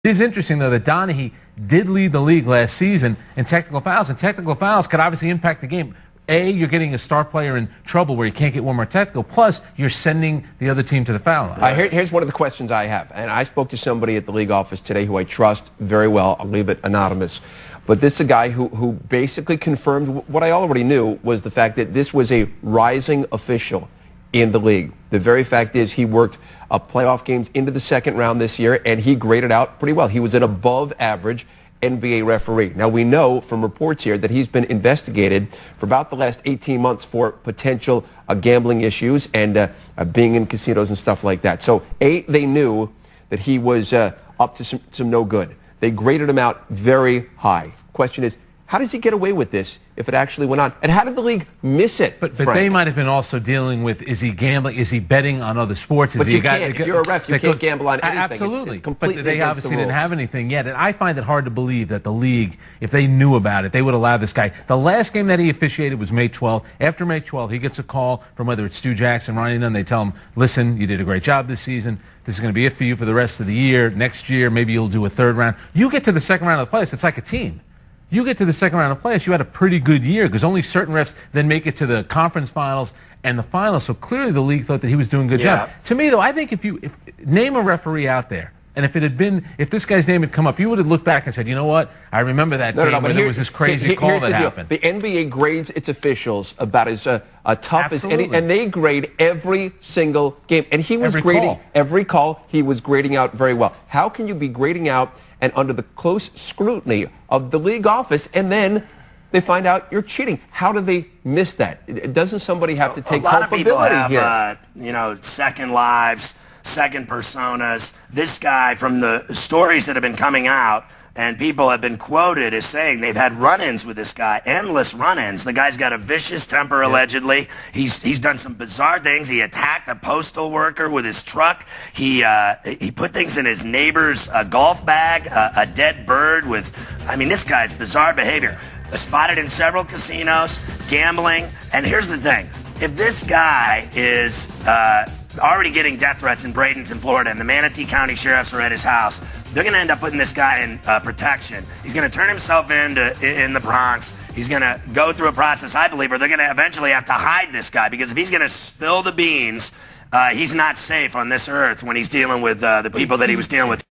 It is interesting, though, that Donaghy did lead the league last season in technical fouls, and technical fouls could obviously impact the game. A, you're getting a star player in trouble where you can't get one more technical, plus you're sending the other team to the foul line. Here's one of the questions I have, and I spoke to somebody at the league office today who I trust very well. I'll leave it anonymous. But this is a guy who basically confirmed what I already knew, was the fact that this was a rising official in the league. The very fact is he worked playoff games into the second round this year, and he graded out pretty well. He was an above-average NBA referee. Now, we know from reports here that he's been investigated for about the last 18 months for potential gambling issues and being in casinos and stuff like that. So, A, they knew that he was up to some no good. They graded him out very high. Question is, how does he get away with this if it actually went on? And how did the league miss it, But they might have been also dealing with, is he gambling? Is he betting on other sports? But you can't. If you're a ref, you can't gamble on anything. Absolutely. It's completely but they against obviously the didn't rules. have anything yet. And I find it hard to believe that the league, if they knew about it, they would allow this guy. The last game that he officiated was May 12th. After May 12th, he gets a call from whether it's Stu Jackson, Ronnie Dunn. They tell him, listen, you did a great job this season. This is going to be it for you for the rest of the year. Next year, maybe you'll do a third round. You get to the second round of the playoffs, it's like a team. You get to the second round of playoffs, you had a pretty good year because only certain refs then make it to the conference finals and the finals. So clearly the league thought that he was doing a good job. To me, though, I think if name a referee out there, and if this guy's name had come up, you would have looked back and said, you know what, I remember that game where there was this crazy call that happened. The NBA grades its officials about as tough as any, and they grade every single game. And he was grading every call. He was grading out very well. How can you be grading out and under the close scrutiny of the league office, and then they find out you're cheating? How do they miss that? Doesn't somebody have to take culpability here? A lot of people have, you know, second lives, second personas. This guy, from the stories that have been coming out, and people have been quoted as saying they've had run-ins with this guy, endless run-ins. The guy's got a vicious temper, allegedly. He's done some bizarre things. He attacked a postal worker with his truck. He put things in his neighbor's golf bag, a dead bird with, I mean, this guy's bizarre behavior. Spotted in several casinos, gambling. And here's the thing. If this guy is already getting death threats in Bradenton, Florida, and the Manatee County sheriffs are at his house, they're going to end up putting this guy in protection. He's going to turn himself in the Bronx. He's going to go through a process, I believe, where they're going to eventually have to hide this guy, because if he's going to spill the beans, he's not safe on this earth when he's dealing with the people that he was dealing with.